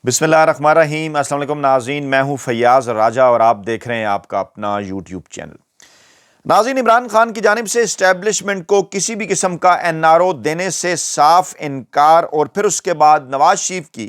بسم اللہ الرحمن الرحیم۔ السلام علیکم ناظرین، میں ہوں فیاض راجہ اور آپ دیکھ رہے ہیں آپ کا اپنا یوٹیوب چینل۔ ناظرین، عمران خان کی جانب سے اسٹیبلشمنٹ کو کسی بھی قسم کا NRO دینے سے صاف انکار، اور پھر اس کے بعد نواز شریف کی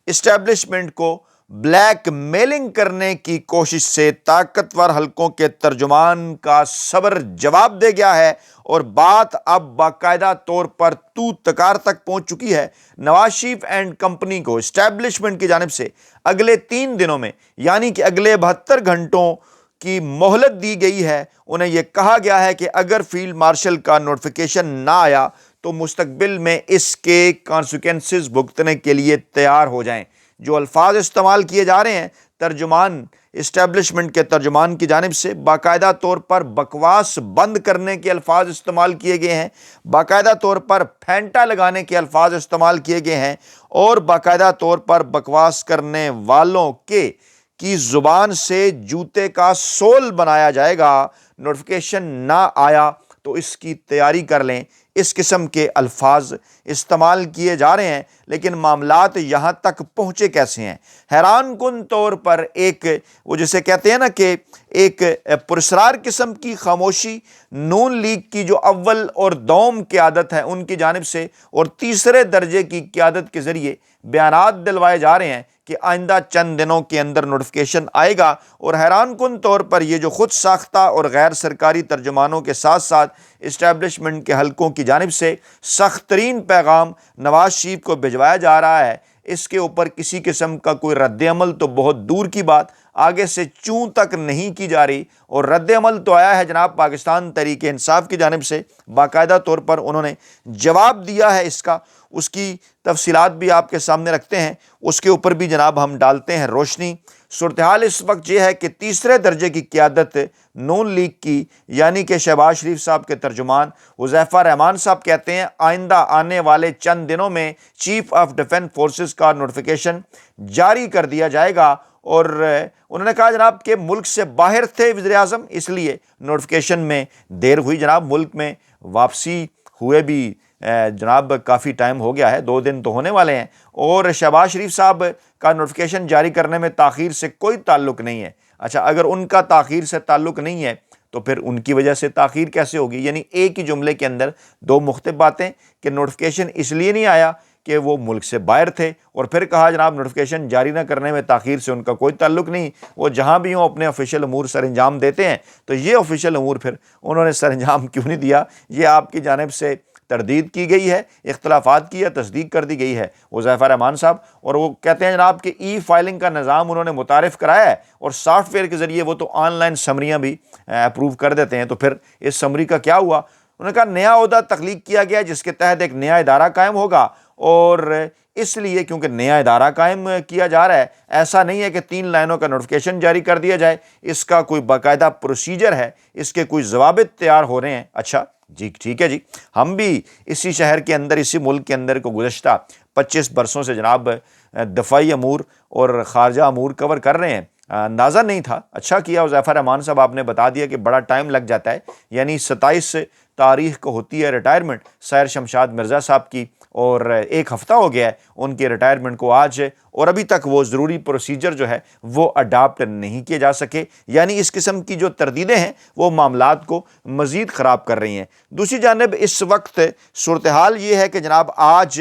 اسٹیبلشمنٹ کو بلیک میلنگ کرنے کی کوشش سے طاقتور حلقوں کے ترجمان کا صبر جواب دے گیا ہے، اور بات اب باقاعدہ طور پر تو تکار تک پہنچ چکی ہے۔ نواز شریف اینڈ کمپنی کو اسٹیبلشمنٹ کی جانب سے اگلے 3 دنوں میں، یعنی کہ اگلے 72 گھنٹوں کی مہلت دی گئی ہے۔ انہیں یہ کہا گیا ہے کہ اگر فیلڈ مارشل کا نوٹیفیکیشن نہ آیا تو مستقبل میں اس کے کانسیکوینسز بھگتنے کے لیے تیار ہو جائیں۔ جو الفاظ استعمال کیے جا رہے ہیں، ترجمان اسٹیبلشمنٹ کے ترجمان کی جانب سے باقاعدہ طور پر بکواس بند کرنے کے الفاظ استعمال کیے گئے ہیں، باقاعدہ طور پر پھینٹا لگانے کے الفاظ استعمال کیے گئے ہیں، اور باقاعدہ طور پر بکواس کرنے والوں کی زبان سے جوتے کا سول بنایا جائے گا۔ نوٹیفیکیشن نہ آیا تو اس کی تیاری کر لیں، اس قسم کے الفاظ استعمال کیے جا رہے ہیں۔ لیکن معاملات یہاں تک پہنچے کیسے ہیں؟ حیران کن طور پر وہ جسے کہتے ہیں نا کہ ایک پرسرار قسم کی خاموشی نون لیگ کی جو اول اور دوم قیادت ہے ان کی جانب سے، اور تیسرے درجے کی قیادت کے ذریعے بیانات دلوائے جا رہے ہیں کہ آئندہ چند دنوں کے اندر نوٹیفیکیشن آئے گا، اور حیران کن طور پر یہ جو خود ساختہ اور غیر سرکاری ترجمانوں کے ساتھ ساتھ اسٹیبلشمنٹ کے حلقوں کی جانب سے سخت ترین پیغام نواز شریف کو بھجوایا جا رہا ہے، اس کے اوپر کسی قسم کا کوئی رد عمل تو بہت دور کی بات، آگے سے چوں تک نہیں کی جا رہی۔ اور رد عمل تو آیا ہے جناب پاکستان تحریک انصاف کی جانب سے، باقاعدہ طور پر انہوں نے جواب دیا ہے اس کی تفصیلات بھی آپ کے سامنے رکھتے ہیں، اس کے اوپر بھی جناب ہم ڈالتے ہیں روشنی۔ صورتحال اس وقت یہ ہے کہ تیسرے درجے کی قیادت نون لیگ کی، یعنی کہ شہباز شریف صاحب کے ترجمان حذیفہ رحمان صاحب کہتے ہیں آئندہ آنے والے چند دنوں میں چیف آف ڈیفنس فورسز کا نوٹیفیکیشن جاری کر دیا جائے گا، اور انہوں نے کہا جناب کہ ملک سے باہر تھے وزیر اعظم، اس لیے نوٹیفیکیشن میں دیر ہوئی۔ جناب ملک میں واپسی ہوئے بھی جناب کافی ٹائم ہو گیا ہے، 2 دن تو ہونے والے ہیں، اور شہباز شریف صاحب کا نوٹیفیکیشن جاری کرنے میں تاخیر سے کوئی تعلق نہیں ہے۔ اچھا، اگر ان کا تاخیر سے تعلق نہیں ہے تو پھر ان کی وجہ سے تاخیر کیسے ہوگی؟ یعنی ایک ہی جملے کے اندر 2 مختلف باتیں، کہ نوٹیفیکیشن اس لیے نہیں آیا کہ وہ ملک سے باہر تھے، اور پھر کہا جناب نوٹیفیکیشن جاری نہ کرنے میں تاخیر سے ان کا کوئی تعلق نہیں، وہ جہاں بھی ہوں اپنے آفیشیل امور سر انجام دیتے ہیں۔ تو یہ آفیشیل امور پھر انہوں نے سر انجام کیوں نہیں دیا؟ یہ آپ کی جانب سے تردید کی گئی ہے، اختلافات کی ہے، تصدیق کر دی گئی ہے حذیفہ رحمان صاحب، اور وہ کہتے ہیں جناب کہ ای فائلنگ کا نظام انہوں نے متعارف کرایا ہے، اور سافٹ ویئر کے ذریعے وہ تو آن لائن سمریاں بھی اپروو کر دیتے ہیں۔ تو پھر اس سمری کا کیا ہوا؟ انہوں نے کہا نیا عہدہ تخلیق کیا گیا جس کے تحت ایک نیا ادارہ قائم ہوگا، اور اس لیے کیونکہ نیا ادارہ قائم کیا جا رہا ہے، ایسا نہیں ہے کہ 3 لائنوں کا نوٹیفیکیشن جاری کر دیا جائے، اس کا کوئی باقاعدہ پروسیجر ہے، اس کے کوئی ضوابط تیار ہو رہے ہیں۔ اچھا جی، ٹھیک ہے جی، ہم بھی اسی شہر کے اندر، اسی ملک کے اندر کو گزشتہ 25 برسوں سے جناب دفاعی امور اور خارجہ امور کور کر رہے ہیں، اندازہ نہیں تھا۔ اچھا کیا حذیفہ رحمان صاحب آپ نے بتا دیا کہ بڑا ٹائم لگ جاتا ہے، یعنی 27 تاریخ کو ہوتی ہے ریٹائرمنٹ سیر شمشاد مرزا صاحب کی، اور 1 ہفتہ ہو گیا ہے ان کے ریٹائرمنٹ کو آج، اور ابھی تک وہ ضروری پروسیجر جو ہے وہ اڈاپٹ نہیں کیے جا سکے۔ یعنی اس قسم کی جو تردیدیں ہیں وہ معاملات کو مزید خراب کر رہی ہیں۔ دوسری جانب اس وقت صورتحال یہ ہے کہ جناب آج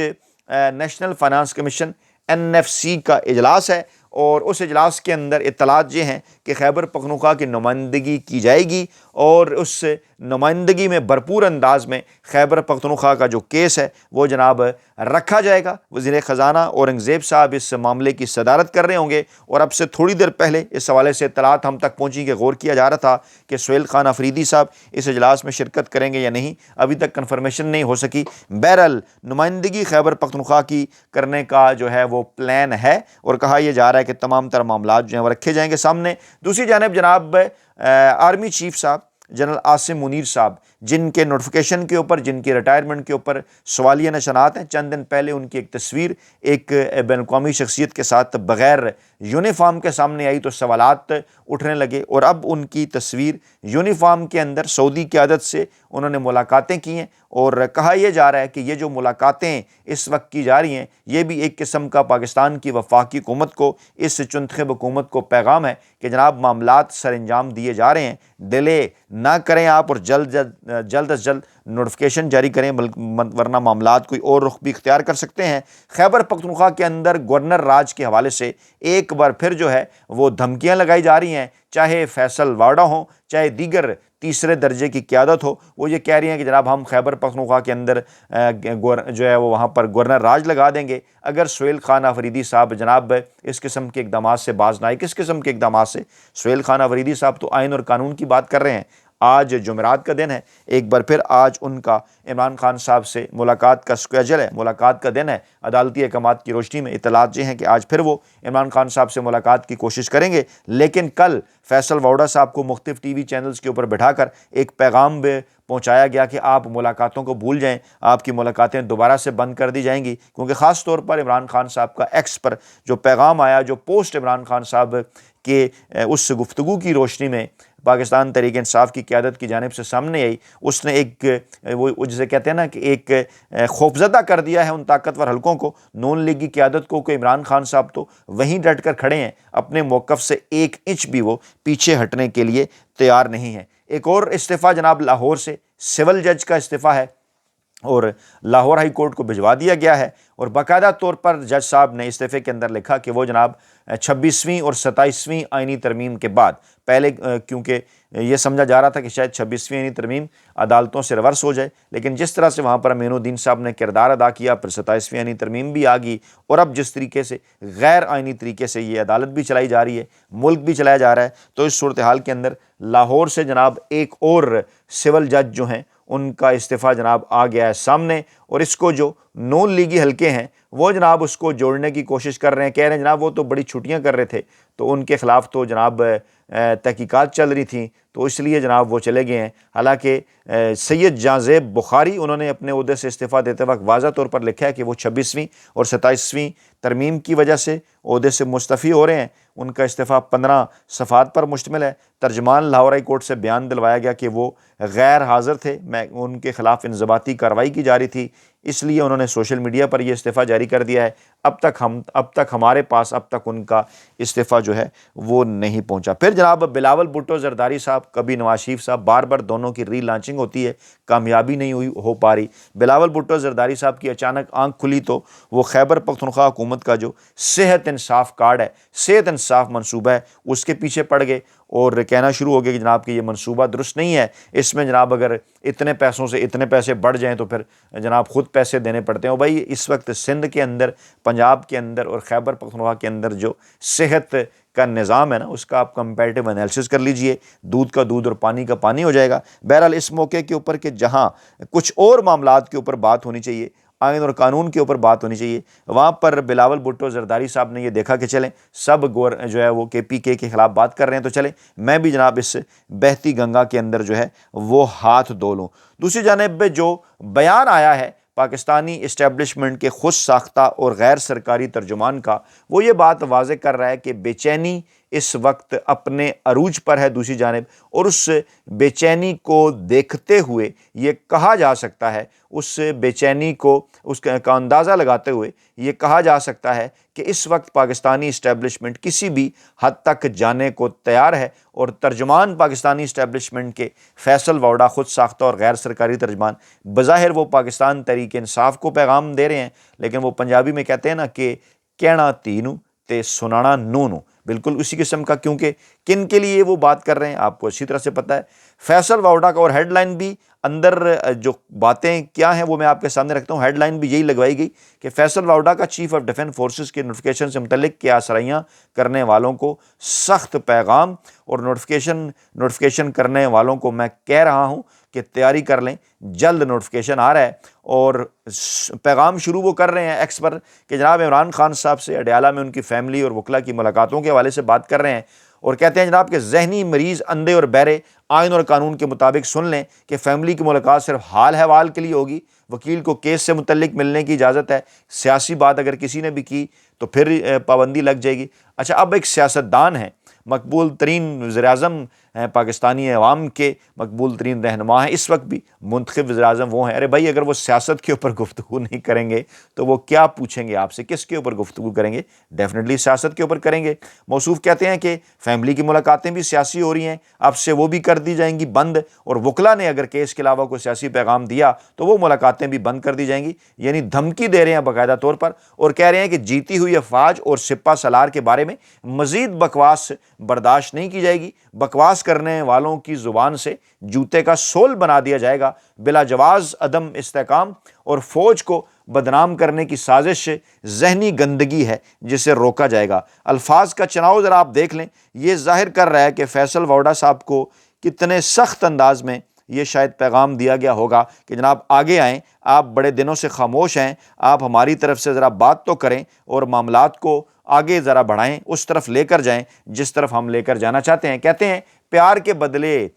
نیشنل فائنانس کمیشن NFC کا اجلاس ہے، اور اس اجلاس کے اندر اطلاعات یہ ہیں کہ خیبر پختونخوا کی نمائندگی کی جائے گی، اور اس نمائندگی میں بھرپور انداز میں خیبر پختونخوا کا جو کیس ہے وہ جناب رکھا جائے گا۔ وزیر خزانہ اورنگزیب صاحب اس معاملے کی صدارت کر رہے ہوں گے، اور اب سے تھوڑی دیر پہلے اس حوالے سے اطلاعات ہم تک پہنچی کہ غور کیا جا رہا تھا کہ سہیل خان افریدی صاحب اس اجلاس میں شرکت کریں گے یا نہیں، ابھی تک کنفرمیشن نہیں ہو سکی۔ بہرحال نمائندگی خیبر پختونخوا کی کرنے کا جو ہے وہ پلان ہے، اور کہا یہ جا رہا ہے کہ تمام تر معاملات جو ہیں وہ رکھے جائیں گے سامنے۔ دوسری جانب جناب آرمی چیف صاحب جنرل عاصم منیر صاحب، جن کے نوٹیفیکیشن کے اوپر، جن کی ریٹائرمنٹ کے اوپر سوالیہ نشانات ہیں، چند دن پہلے ان کی ایک تصویر ایک بین الاقوامی شخصیت کے ساتھ بغیر یونیفارم کے سامنے آئی تو سوالات اٹھنے لگے، اور اب ان کی تصویر یونیفارم کے اندر سعودی قیادت سے انہوں نے ملاقاتیں کی ہیں، اور کہا یہ جا رہا ہے کہ یہ جو ملاقاتیں اس وقت کی جا رہی ہیں یہ بھی ایک قسم کا پاکستان کی وفاقی حکومت کو، اس چنتخب حکومت کو پیغام ہے کہ جناب معاملات سر انجام دیے جا رہے ہیں، ڈیلے نہ کریں آپ، اور جلد از جلد نوٹیفیکیشن جاری کریں، ورنہ معاملات کوئی اور رخ بھی اختیار کر سکتے ہیں۔ خیبر پختونخوا کے اندر گورنر راج کے حوالے سے ایک بار پھر جو ہے وہ دھمکیاں لگائی جا رہی ہیں، چاہے فیصل واڈا ہوں چاہے دیگر تیسرے درجے کی قیادت ہو، وہ یہ کہہ رہی ہیں کہ جناب ہم خیبر پختونخوا کے اندر جو ہے وہ وہاں پر گورنر راج لگا دیں گے اگر سہیل خان آفریدی صاحب جناب اس قسم کے اقدامات سے باز نہ آئے۔ کس قسم کے اقدامات سے؟ سہیل خان آفریدی صاحب تو آئین اور قانون کی بات کر رہے ہیں۔ آج جمعرات کا دن ہے، ایک بار پھر آج ان کا عمران خان صاحب سے ملاقات کا اسکیجول ہے، ملاقات کا دن ہے۔ عدالتی احکامات کی روشنی میں اطلاعات یہ ہیں کہ آج پھر وہ عمران خان صاحب سے ملاقات کی کوشش کریں گے، لیکن کل فیصل واڈا صاحب کو مختلف ٹی وی چینلز کے اوپر بٹھا کر ایک پیغام پہنچایا گیا کہ آپ ملاقاتوں کو بھول جائیں، آپ کی ملاقاتیں دوبارہ سے بند کر دی جائیں گی، کیونکہ خاص طور پر عمران خان صاحب کا ایکس پر جو پیغام آیا، جو پوسٹ عمران خان صاحب کے اس گفتگو کی روشنی میں پاکستان تحریک انصاف کی قیادت کی جانب سے سامنے آئی، اس نے ایک وہ جسے کہتے ہیں نا کہ ایک خوفزدہ کر دیا ہے ان طاقتور حلقوں کو، نون لیگ کی قیادت کو، کہ عمران خان صاحب تو وہیں ڈٹ کر کھڑے ہیں، اپنے موقف سے ایک انچ بھی وہ پیچھے ہٹنے کے لیے تیار نہیں ہیں۔ ایک اور استعفیٰ جناب لاہور سے سول جج کا استعفیٰ ہے، اور لاہور ہائی کورٹ کو بھجوا دیا گیا ہے، اور باقاعدہ طور پر جج صاحب نے استعفے کے اندر لکھا کہ وہ جناب 26ویں اور 27ویں آئینی ترمیم کے بعد، پہلے کیونکہ یہ سمجھا جا رہا تھا کہ شاید 26ویں آئینی ترمیم عدالتوں سے ریورس ہو جائے، لیکن جس طرح سے وہاں پر امین الدین صاحب نے کردار ادا کیا، پھر 27ویں آئینی ترمیم بھی آ گئی، اور اب جس طریقے سے غیر آئینی طریقے سے یہ عدالت بھی چلائی جا رہی ہے، ملک بھی چلایا جا رہا ہے، تو اس صورتحال کے اندر لاہور سے جناب ایک اور سول جج جو ہیں ان کا استعفیٰ جناب آ گیا ہے سامنے، اور اس کو جو نون لیگی حلقے ہیں وہ جناب اس کو جوڑنے کی کوشش کر رہے ہیں، کہہ رہے ہیں جناب وہ تو بڑی چھٹیاں کر رہے تھے، تو ان کے خلاف تو جناب تحقیقات چل رہی تھیں، تو اس لیے جناب وہ چلے گئے ہیں۔ حالانکہ سید جاں زیب بخاری انہوں نے اپنے عہدے سے استعفیٰ دیتے وقت واضح طور پر لکھا ہے کہ وہ 26ویں اور 27ویں ترمیم کی وجہ سے عہدے سے مستعفی ہو رہے ہیں۔ ان کا استعفیٰ 15 صفحات پر مشتمل ہے۔ ترجمان لاہور ہائی کورٹ سے بیان دلوایا گیا کہ وہ غیر حاضر تھے، ان کے خلاف انضباطی کارروائی کی جا رہی تھی، اس لیے انہوں نے سوشل میڈیا پر یہ استعفیٰ جاری کر دیا ہے۔ اب تک ہمارے پاس ان کا استعفیٰ جو ہے وہ نہیں پہنچا۔ پھر جناب بلاول بھٹو زرداری صاحب، کبھی نواز شریف صاحب، بار بار دونوں کی ری لانچنگ ہوتی ہے، کامیابی نہیں ہو پا رہی۔ بلاول بھٹو زرداری صاحب کی اچانک آنکھ کھلی تو وہ خیبر پختونخوا حکومت کا جو صحت انصاف کارڈ ہے، صحت انصاف منصوبہ ہے، اس کے پیچھے پڑ گئے اور کہنا شروع ہو گیا کہ جناب کہ یہ منصوبہ درست نہیں ہے، اس میں جناب اگر اتنے پیسوں سے اتنے پیسے بڑھ جائیں تو پھر جناب خود پیسے دینے پڑتے ہیں۔ اور بھائی اس وقت سندھ کے اندر، پنجاب کے اندر اور خیبر پختونخوا کے اندر جو صحت کا نظام ہے نا، اس کا آپ کمپیریٹیو انالیسس کر لیجئے، دودھ کا دودھ اور پانی کا پانی ہو جائے گا۔ بہرحال اس موقع کے اوپر کہ جہاں کچھ اور معاملات کے اوپر بات ہونی چاہیے، آئین اور قانون کے اوپر بات ہونی چاہیے، وہاں پر بلاول بھٹو زرداری صاحب نے یہ دیکھا کہ چلیں سب جو ہے وہ KPK کے خلاف بات کر رہے ہیں، تو چلیں میں بھی جناب اس بہتی گنگا کے اندر جو ہے وہ ہاتھ دھو لوں۔ دوسری جانب جو بیان آیا ہے پاکستانی اسٹیبلشمنٹ کے خود ساختہ اور غیر سرکاری ترجمان کا، وہ یہ بات واضح کر رہا ہے کہ بے چینی اس وقت اپنے عروج پر ہے۔ دوسری جانب اور اس بے چینی کو دیکھتے ہوئے یہ کہا جا سکتا ہے، اس بے چینی کو اس کا اندازہ لگاتے ہوئے یہ کہا جا سکتا ہے کہ اس وقت پاکستانی اسٹیبلشمنٹ کسی بھی حد تک جانے کو تیار ہے، اور ترجمان پاکستانی اسٹیبلشمنٹ کے فیصل واڈا، خود ساختہ اور غیر سرکاری ترجمان، بظاہر وہ پاکستان تحریک انصاف کو پیغام دے رہے ہیں، لیکن وہ پنجابی میں کہتے ہیں نا کہ کہنا تینوں تے سنانا نونو، بالکل اسی قسم کا، کیونکہ کن کے لیے وہ بات کر رہے ہیں آپ کو اچھی طرح سے پتہ ہے۔ فیصل واڈا کا اور ہیڈ لائن بھی اندر جو باتیں کیا ہیں وہ میں آپ کے سامنے رکھتا ہوں۔ ہیڈ لائن بھی یہی لگوائی گئی کہ فیصل واڈا کا چیف آف ڈیفنس فورسز کے نوٹیفیکیشن سے متعلق کیا سرائیاں کرنے والوں کو سخت پیغام، اور نوٹیفیکیشن کرنے والوں کو میں کہہ رہا ہوں کہ تیاری کر لیں، جلد نوٹیفیکیشن آ رہا ہے۔ اور پیغام شروع وہ کر رہے ہیں ایکس پر کہ جناب عمران خان صاحب سے اڈیالہ میں ان کی فیملی اور وکلا کی ملاقاتوں کے حوالے سے بات کر رہے ہیں، اور کہتے ہیں جناب کہ ذہنی مریض اندھے اور بہرے آئین اور قانون کے مطابق سن لیں کہ فیملی کی ملاقات صرف حال احوال کے لیے ہوگی، وکیل کو کیس سے متعلق ملنے کی اجازت ہے، سیاسی بات اگر کسی نے بھی کی تو پھر پابندی لگ جائے گی۔ اچھا، اب ایک سیاستدان ہے مقبول ترین وزیر اعظم ہیں، پاکستانی عوام کے مقبول ترین رہنما ہیں، اس وقت بھی منتخب وزیر اعظم وہ ہیں۔ ارے بھائی اگر وہ سیاست کے اوپر گفتگو نہیں کریں گے تو وہ کیا پوچھیں گے آپ سے، کس کے اوپر گفتگو کریں گے؟ ڈیفینیٹلی سیاست کے اوپر کریں گے۔ موصوف کہتے ہیں کہ فیملی کی ملاقاتیں بھی سیاسی ہو رہی ہیں، اب سے وہ بھی کر دی جائیں گی بند، اور وکلا نے اگر کیس کے علاوہ کوئی سیاسی پیغام دیا تو وہ ملاقاتیں بھی بند کر دی جائیں گی۔ یعنی دھمکی دے رہے ہیں باقاعدہ طور پر، اور کہہ رہے ہیں کہ جیتی ہوئی افواج اور سپہ سالار کے بارے میں مزید بکواس برداشت نہیں کی جائے گی، بکواس کرنے والوں کی زبان سے جوتے کا سول بنا دیا جائے گا، بلا جواز عدم استحکام اور فوج کو بدنام کرنے کی سازش ذہنی گندگی ہے جسے روکا جائے گا۔ الفاظ کا چناؤ ذرا آپ دیکھ لیں، یہ ظاہر کر رہا ہے کہ فیصل ووہرا صاحب کو کتنے سخت انداز میں یہ شاید پیغام دیا گیا ہوگا کہ جناب آگے آئیں، آپ بڑے دنوں سے خاموش ہیں، آپ ہماری طرف سے ذرا بات تو کریں اور معاملات کو آگے ذرا بڑھائیں، اس طرف لے کر جائیں جس طرف ہم لے کر جانا چاہتے ہیں۔ کہتے ہیں پیار کے بدلے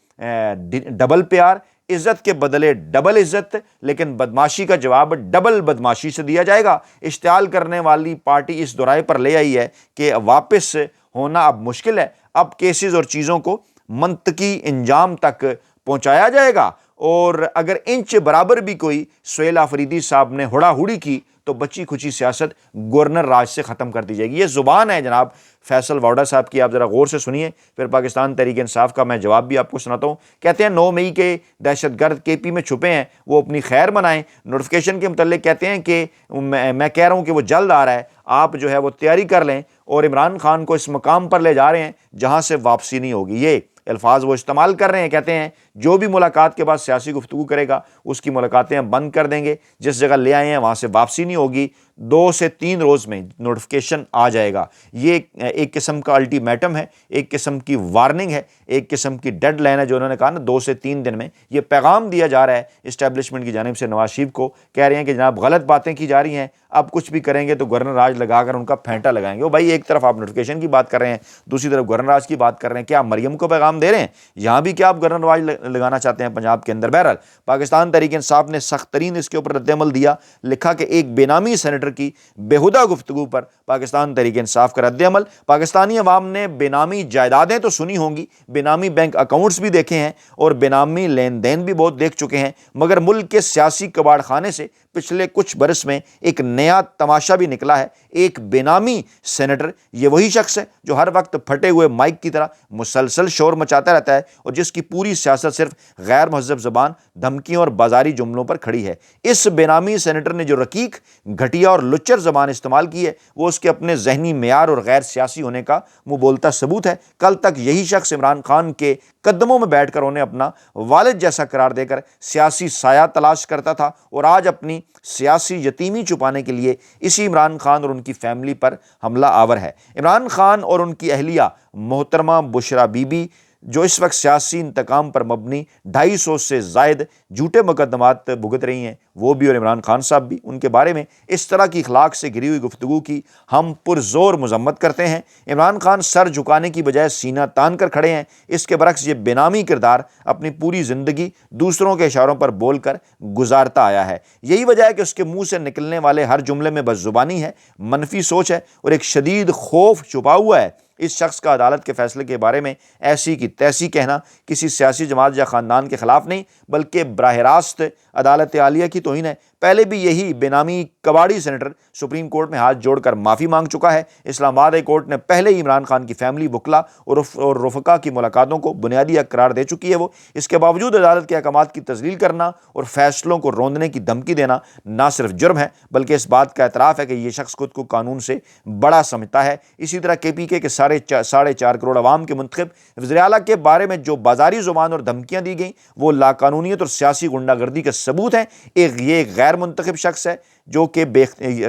ڈبل پیار، عزت کے بدلے ڈبل عزت، لیکن بدماشی کا جواب ڈبل بدماشی سے دیا جائے گا۔ اشتعال کرنے والی پارٹی اس دورائے پر لے آئی ہے کہ واپس ہونا اب مشکل ہے، اب کیسز اور چیزوں کو منطقی انجام تک پہنچایا جائے گا، اور اگر انچ برابر بھی کوئی سہیل آفریدی صاحب نے ہڑا ہڑی کی تو بچی کھچی سیاست گورنر راج سے ختم کر دی جائے گی۔ یہ زبان ہے جناب فیصل ووہرا صاحب کی، آپ ذرا غور سے سنیے، پھر پاکستان تحریک انصاف کا میں جواب بھی آپ کو سناتا ہوں۔ کہتے ہیں 9 مئی کے دہشت گرد کے پی میں چھپے ہیں، وہ اپنی خیر منائیں۔ نوٹیفیکیشن کے متعلق کہتے ہیں کہ میں کہہ رہا ہوں کہ وہ جلد آ رہا ہے، آپ جو ہے وہ تیاری کر لیں، اور عمران خان کو اس مقام پر لے جا رہے ہیں جہاں سے واپسی نہیں ہوگی۔ یہ الفاظ وہ استعمال کر رہے ہیں، کہتے ہیں جو بھی ملاقات کے بعد سیاسی گفتگو کرے گا اس کی ملاقاتیں ہم بند کر دیں گے، جس جگہ لے آئے ہیں وہاں سے واپسی نہیں ہوگی، 2 سے 3 روز میں نوٹیفیکیشن آ جائے گا۔ یہ ایک قسم کا الٹیمیٹم ہے، ایک قسم کی وارننگ ہے، ایک قسم کی ڈیڈ لائن ہے جو انہوں نے کہا نا 2 سے 3 دن میں۔ یہ پیغام دیا جا رہا ہے اسٹیبلشمنٹ کی جانب سے نواز شریف کو، کہہ رہے ہیں کہ جناب غلط باتیں کی جا رہی ہیں، اب کچھ بھی کریں گے تو گورنر راج لگا کر ان کا پھینٹا لگائیں گے۔ وہ بھائی ایک طرف آپ نوٹیفیکیشن کی بات کر رہے ہیں، دوسری طرف گورنر راج کی بات کر رہے ہیں، کیا مریم کو پیغام دے رہے ہیں؟ یہاں بھی کیا آپ گورنر راج لگانا چاہتے ہیں پنجاب کے اندر؟ بہرحال پاکستان تحریک انصاف نے سخت ترین اس کے اوپر رد عمل دیا، لکھا کہ ایک بے نامی سینیٹر کی بےہودہ گفتگو پر پاکستان تحریک انصاف کا رد عمل۔ پاکستانی عوام نے بے نامی جائیدادیں تو سنی ہوں گی، بے نامی بینک اکاؤنٹس بھی دیکھے ہیں، اور بے نامی لین دین بھی بہت دیکھ چکے ہیں، مگر ملک کے سیاسی کباڑ خانے سے پچھلے کچھ برس میں ایک نیا تماشا بھی نکلا ہے۔ ایک بے نامی سینیٹر، یہ وہی شخص ہے جو ہر وقت پھٹے ہوئے مائک کی طرح مسلسل شور مچاتا رہتا ہے، اور جس کی پوری سیاست صرف غیر مہذب زبان، دھمکیوں اور بازاری جملوں پر کھڑی ہے۔ اس بے نامی سینیٹر نے جو رقیق، گھٹیا اور لچر زبان استعمال کی ہے، وہ اس کے اپنے ذہنی معیار اور غیر سیاسی ہونے کا منہ بولتا ثبوت ہے۔ کل تک یہی شخص عمران خان کے قدموں میں بیٹھ کر انہیں اپنا والد جیسا قرار دے کر سیاسی سایہ تلاش کرتا تھا، اور آج اپنی سیاسی یتیمی چھپانے کے لیے اسی عمران خان اور ان کی فیملی پر حملہ آور ہے۔ عمران خان اور ان کی اہلیہ محترمہ بشرا بی بی، جو اس وقت سیاسی انتقام پر مبنی 250 سے زائد جھوٹے مقدمات بھگت رہی ہیں، وہ بھی اور عمران خان صاحب بھی، ان کے بارے میں اس طرح کی اخلاق سے گری ہوئی گفتگو کی ہم پرزور مذمت کرتے ہیں۔ عمران خان سر جھکانے کی بجائے سینہ تان کر کھڑے ہیں، اس کے برعکس یہ بے نامی کردار اپنی پوری زندگی دوسروں کے اشاروں پر بول کر گزارتا آیا ہے۔ یہی وجہ ہے کہ اس کے منہ سے نکلنے والے ہر جملے میں بد زبانی ہے، منفی سوچ ہے، اور ایک شدید خوف چھپا ہوا ہے۔ اس شخص کا عدالت کے فیصلے کے بارے میں ایسی کی تیسی کہنا کسی سیاسی جماعت یا خاندان کے خلاف نہیں، بلکہ براہ راست عدالت عالیہ کی توہین ہے۔ پہلے بھی یہی بے نامی کباڑی سینیٹر سپریم کورٹ میں ہاتھ جوڑ کر معافی مانگ چکا ہے۔ اسلام آباد ہائی کورٹ نے پہلے ہی عمران خان کی فیملی، وکلا اور رفقا کی ملاقاتوں کو بنیادی حق قرار دے چکی ہے۔ وہ اس کے باوجود عدالت کے احکامات کی تذلیل کرنا اور فیصلوں کو روندنے کی دھمکی دینا نہ صرف جرم ہے، بلکہ اس بات کا اعتراف ہے کہ یہ شخص خود کو قانون سے بڑا سمجھتا ہے۔ اسی طرح KPK کے 4.5 کروڑ عوام کے منتخب وزیر اعلیٰ کے بارے میں جو بازاری زبان اور دھمکیاں دی گئیں، وہ لاقانونیت اور سیاسی غنڈہ گردی کے ثبوت ہیں۔ یہ ایک غیر منتخب شخص ہے جو کہ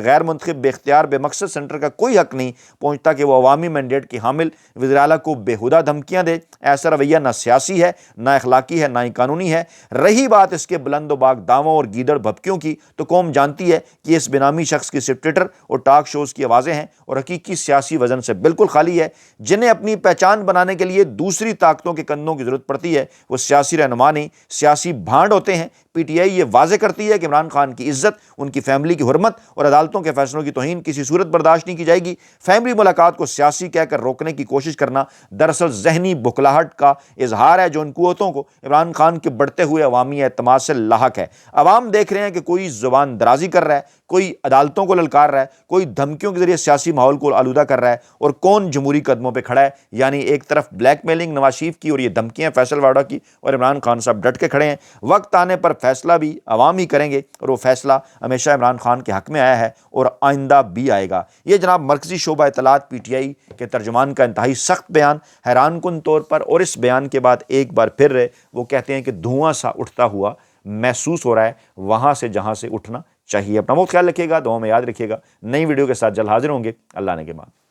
غیر منتخب بے اختیار بے مقصد سینٹر کا کوئی حق نہیں پہنچتا کہ وہ عوامی مینڈیٹ کی حامل وزیر اعلیٰ کو بےہودہ دھمکیاں دے۔ ایسا رویہ نہ سیاسی ہے، نہ اخلاقی ہے، نہ ہی قانونی ہے۔ رہی بات اس کے بلند و باک دعووں اور گیدڑ بھبکیوں کی، تو قوم جانتی ہے کہ اس بینامی شخص کی صرف ٹویٹر اور ٹاک شوز کی آوازیں ہیں، اور حقیقی سیاسی وزن سے بالکل خالی ہے۔ جنہیں اپنی پہچان بنانے کے لیے دوسری طاقتوں کے کندھوں کی ضرورت پڑتی ہے، وہ سیاسی رہنما نہیں، سیاسی بھانڈ ہوتے ہیں۔ PTI یہ واضح کرتی ہے کہ عمران خان کی عزت ان کی فیملی اسمبلی کی حرمت اور عدالتوں کے فیصلوں کی توہین کسی صورت برداشت نہیں کی جائے گی۔ فیملی ملاقات کو سیاسی کہہ کر روکنے کی کوشش کرنا دراصل ذہنی بکھلاہٹ کا اظہار ہے جو ان قوتوں کو عمران خان کے بڑھتے ہوئے عوامی اعتماد سے لاحق ہے۔ عوام دیکھ رہے ہیں کہ کوئی زبان درازی کر رہا ہے، کوئی عدالتوں کو للکار رہا ہے، کوئی دھمکیوں کے ذریعے سیاسی ماحول کو آلودہ کر رہا ہے، اور کون جمہوری قدموں پہ کھڑا ہے۔ یعنی ایک طرف بلیک میلنگ نواز شریف کی اور یہ دھمکیاں فیصل واڈا کی، اور عمران خان صاحب ڈٹ کے کھڑے ہیں۔ وقت آنے پر فیصلہ بھی عوام ہی کریں گے، اور وہ فیصلہ ہمیشہ عمران خان کے حق میں آیا ہے اور آئندہ بھی آئے گا۔ یہ جناب مرکزی شعبہ اطلاعات پی ٹی آئی کے ترجمان کا انتہائی سخت بیان، حیران کن طور پر، اور اس بیان کے بعد ایک بار پھر وہ کہتے ہیں کہ دھواں سا اٹھتا ہوا محسوس ہو رہا ہے وہاں سے جہاں سے اٹھنا چاہیے۔ اپنا بہت خیال رکھیے گا، دعاؤں میں یاد رکھیے گا۔ نئی ویڈیو کے ساتھ جلد حاضر ہوں گے، اللہ نے کے بعد۔